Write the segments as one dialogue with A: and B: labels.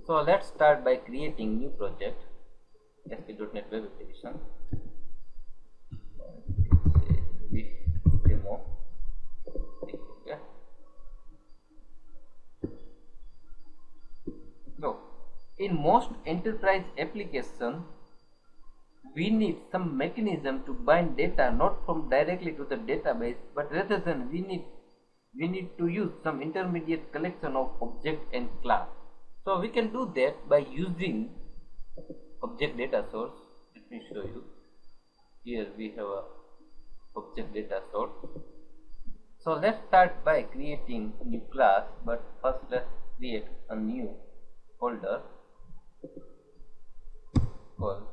A: So let's start by creating new project, ASP.NET Web Application. Demo. Okay. So in most enterprise applications, we need some mechanism to bind data not from directly to the database, but rather than we need to use some intermediate collection of object and class. So we can do that by using object data source. Let me show you. Here we have a object data source. So let's start by creating a new class, but first let's create a new folder called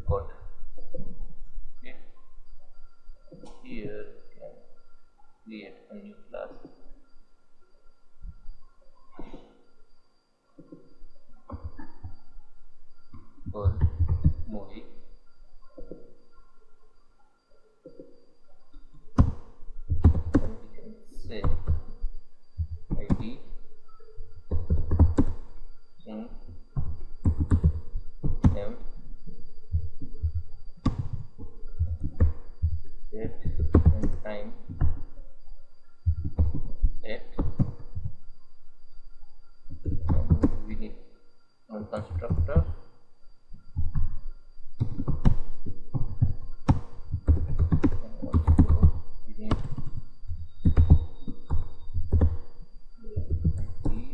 A: code. Okay. Here we can create a new class called movie. And we can say ID in name date and time at, and we need one constructor and also we need ID.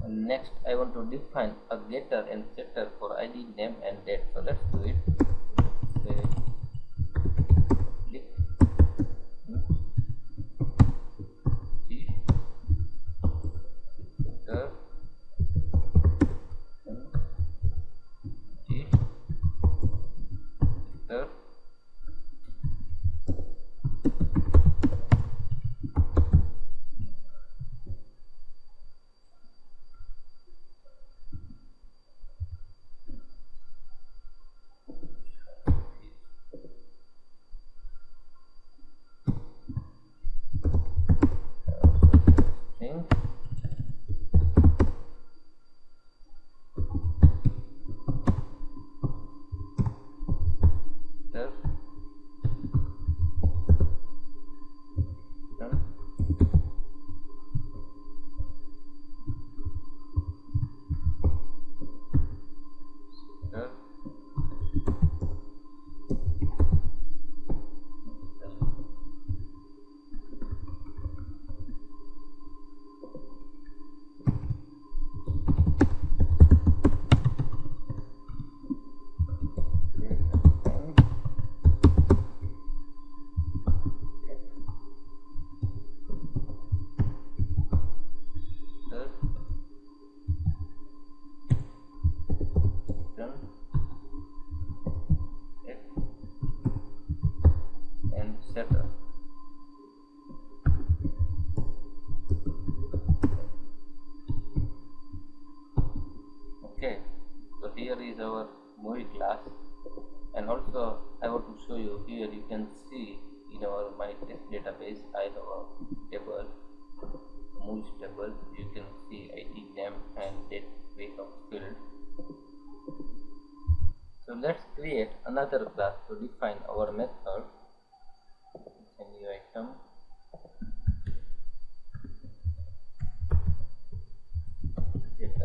A: And next I want to define a getter and setter for ID, name and date. So let's do it. Say click G getter and G getter. String. Getter. Done. Getter. And setter. Okay, so here is our movie class, and also I want to show you here. You can see in our my test database I have a table, movies table. You can see ID, name and date we have filled. So let's create another class to define our method. A new item, data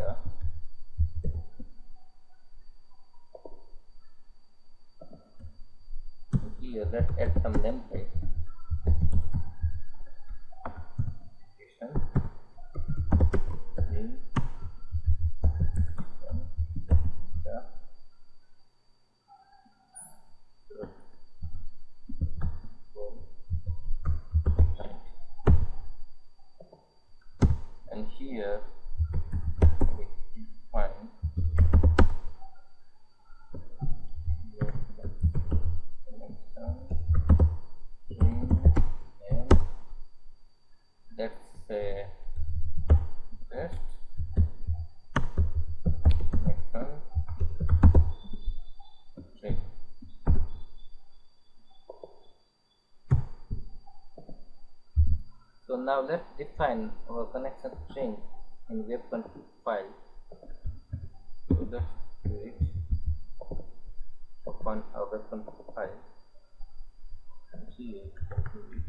A: let's add some nameplate. And here we define and let's say rest connection string. So now let's define our connection string in web config file. So let's do it. Open our web config file and here do it.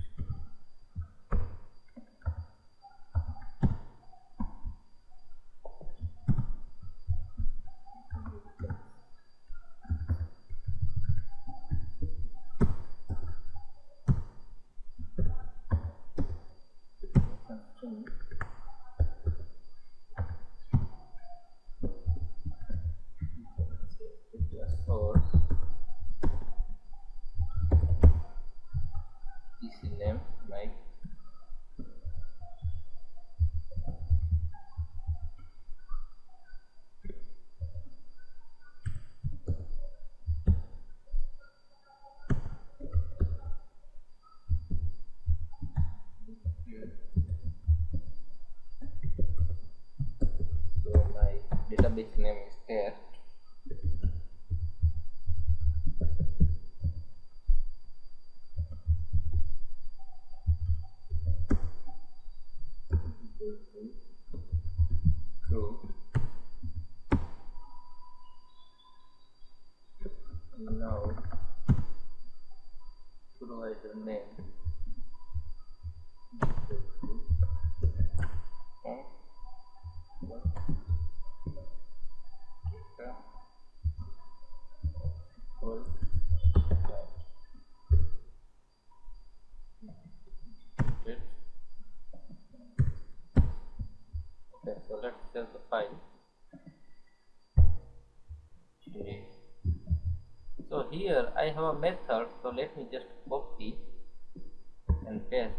A: Source PC name like so my database name is there. True. Now provider name okay, so let's save the file. Okay. So here I have a method, so let me just copy and paste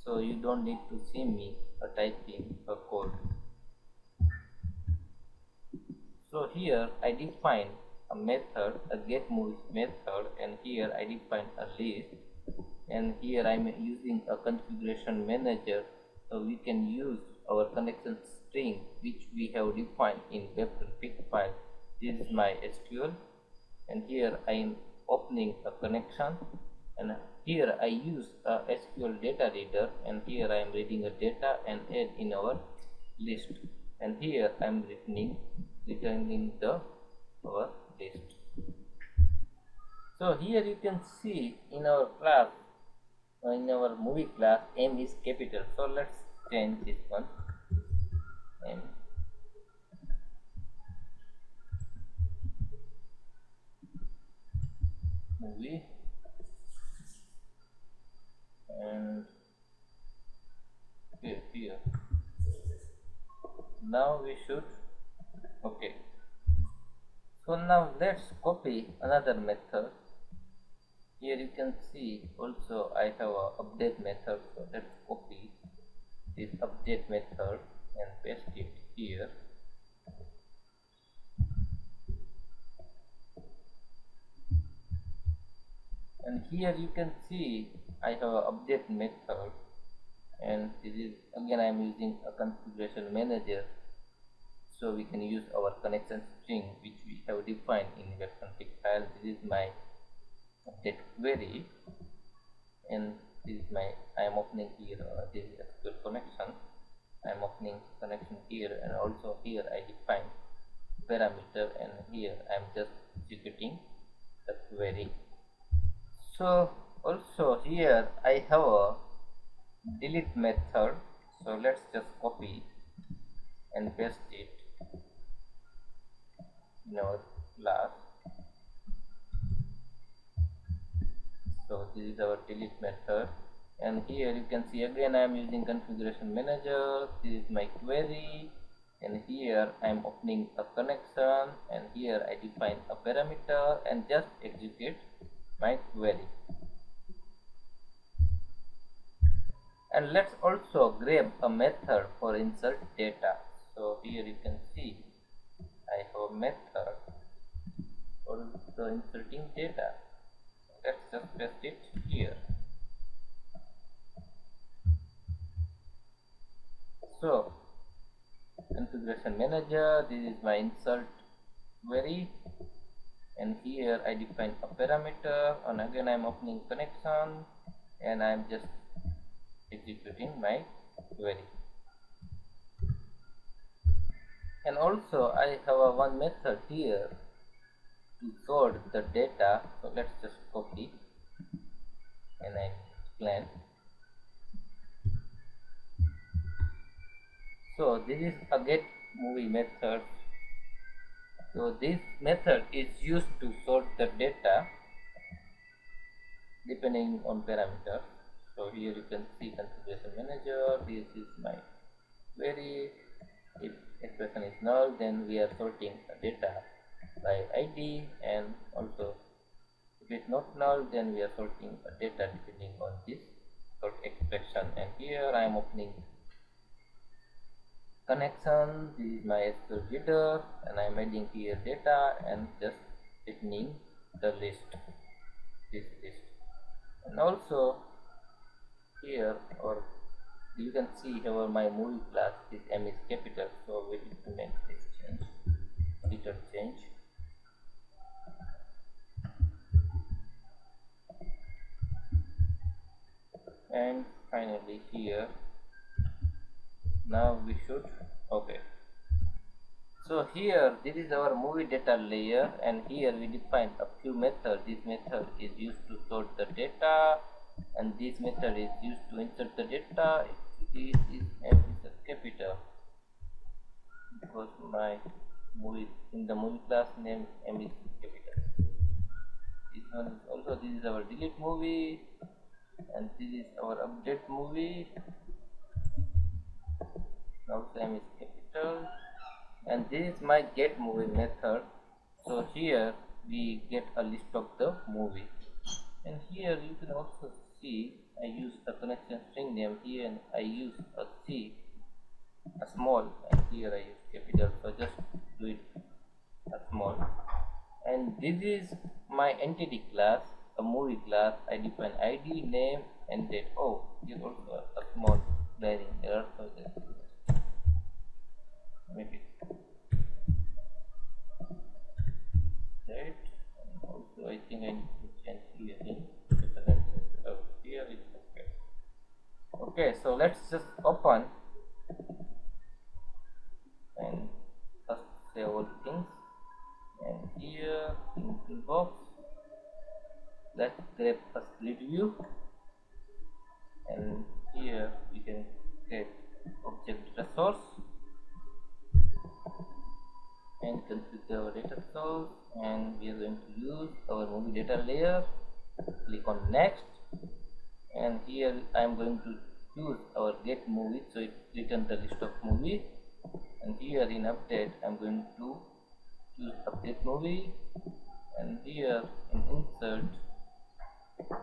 A: so you don't need to see me typing a code. So here I define a method, a getMovies method, and here I define a list, and here I am using a configuration manager, so we can use our connection string which we have defined in web config file. This is my SQL, and here I am opening a connection, and here I use a SQL data reader, and here I am reading a data and add in our list, and here I am returning the our list. So here you can see in our class, in our movie class, M is capital. So let's change this one, M. Movie, and here now we should okay. So now let's copy another method. Here you can see also I have a update method, so let's copy this update method and paste it here. And here you can see I have a update method, and this is again I am using a configuration manager, so we can use our connection string which we have defined in web config file. This is my update query, and this is my I am opening here this is SQL connection. I am opening connection here, and also here I define parameter, and here I am just executing the query. So also here I have a delete method, so let's just copy and paste it in our class. So this is our delete method, and here you can see again I am using configuration manager. This is my query, and here I am opening a connection, and here I define a parameter and just execute my query. And let's also grab a method for insert data. So here you can see I have a method for the inserting data. Let's just paste it here. So configuration manager, this is my insert query, and here I define a parameter, and again I am opening connection, and I am just executing my query. And also I have a one method here to sort the data. So let's just copy and I explain. So this is a get movie method. So this method is used to sort the data depending on parameters. So here you can see configuration manager. This is my query. If expression is null, then we are sorting the data by ID, and also if it's not null, then we are sorting the data depending on this sort expression. And here I am opening connection. This is my SQL reader, and I am adding here data and just returning the list, this list. And also here, or you can see here my movie class, this M is capital, so we will implement this change, editor change. And finally here, now we should, okay. So here this is our movie data layer, and here we define a few methods. This method is used to sort the data, and this method is used to insert the data. This is M is a capital because my movie, in the movie class name M is capital. This one is also, this is our delete movie, and this is our update movie. Now M is capital, and this is my get movie method. So here we get a list of the movie, and here you can also see I use a connection string name here, and I use a C, a small, and here I use capital. So just do it a small. And this is my entity class, a movie class. I define ID, name, and date. Oh, here's also a small glaring error, so just make it date. And also I think I need to change here in here it's okay. Okay, so let's just open and first save all things, and here in toolbox let's grab a GridView, and here we can get object data source and configure our data source, and we are going to use our movie data layer. Click on next, and here I am going to choose our get movie, so it returns the list of movie. And here in update I am going to choose update movie, and here in insert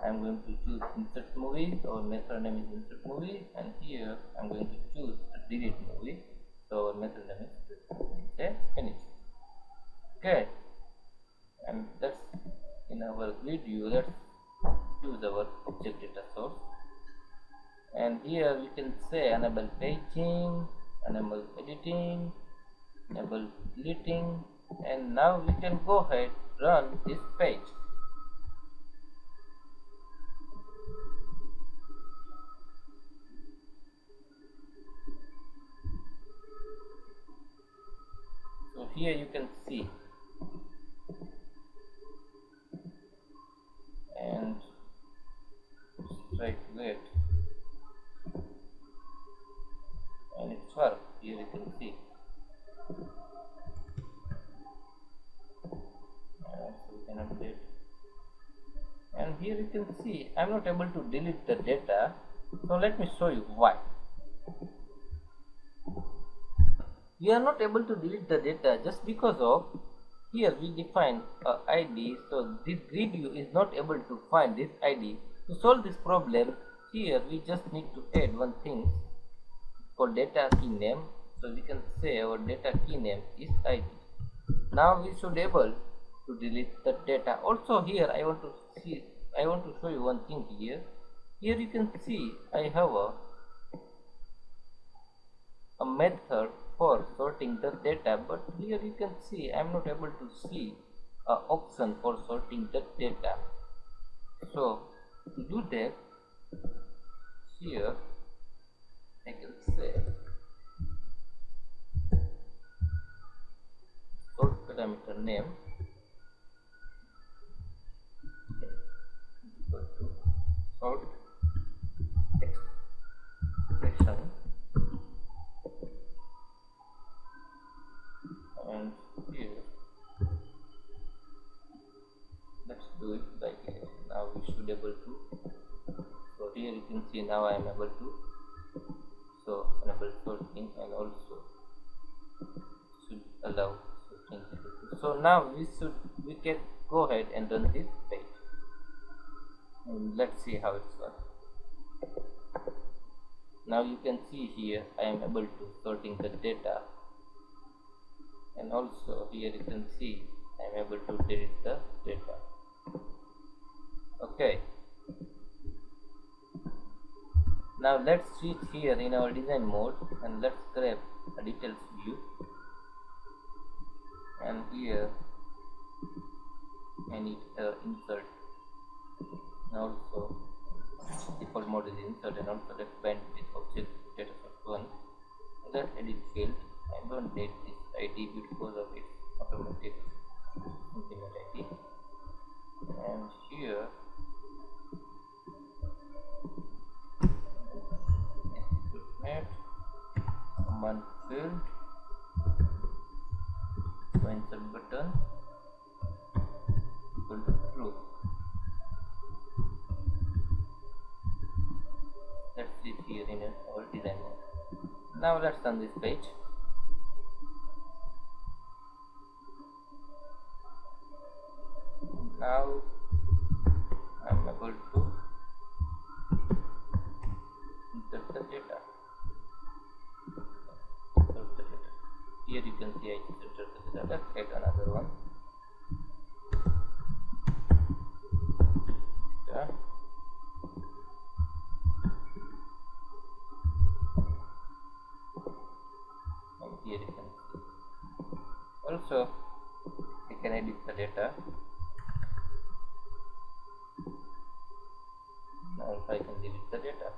A: I am going to choose insert movie. Our method name is insert movie, and here I am going to choose delete movie, so our method name is delete movie. Okay, finish. Okay, and that's in our GridView. Let's choose our object data source, and here we can say enable paging, enable editing, enable deleting, and now we can go ahead run this page. So here you can see, and let's try to wait, and it's work. Here you can see, and so we can update, and here you can see I'm not able to delete the data. So let me show you why. We are not able to delete the data just because of here we define a ID, so this GridView is not able to find this ID. To solve this problem, here we just need to add one thing called data key name. So we can say our data key name is ID. Now we should able to delete the data. Also here I want to show you one thing here. Here you can see I have a method for sorting the data, but here you can see I am not able to see a option for sorting the data. So to do that, here I can say sort parameter name equal to sort expression, and here let's do it like this. Now we should able to, so here you can see now I am able to, so enable sorting and also should allow sorting. So now we can go ahead and run this page, and let's see how it's works. Now you can see here I am able to sorting the data, and also here you can see I am able to delete the data. Okay, now let's switch here in our design mode and let's grab a details view, and here I need insert, and also default mode is insert, and also let's bind this object data source 1. Let's edit field. I don't need this ID because of its automatic implement ID, and here equipment command field, so insert button equal to true. Let's see it here in our design mode. Now let's run this page. Now I'm able to insert the data. Here you can see I inserted the data. Let's add another one. Yeah. And here you can see. Also, we can edit the data. Now I can delete the data.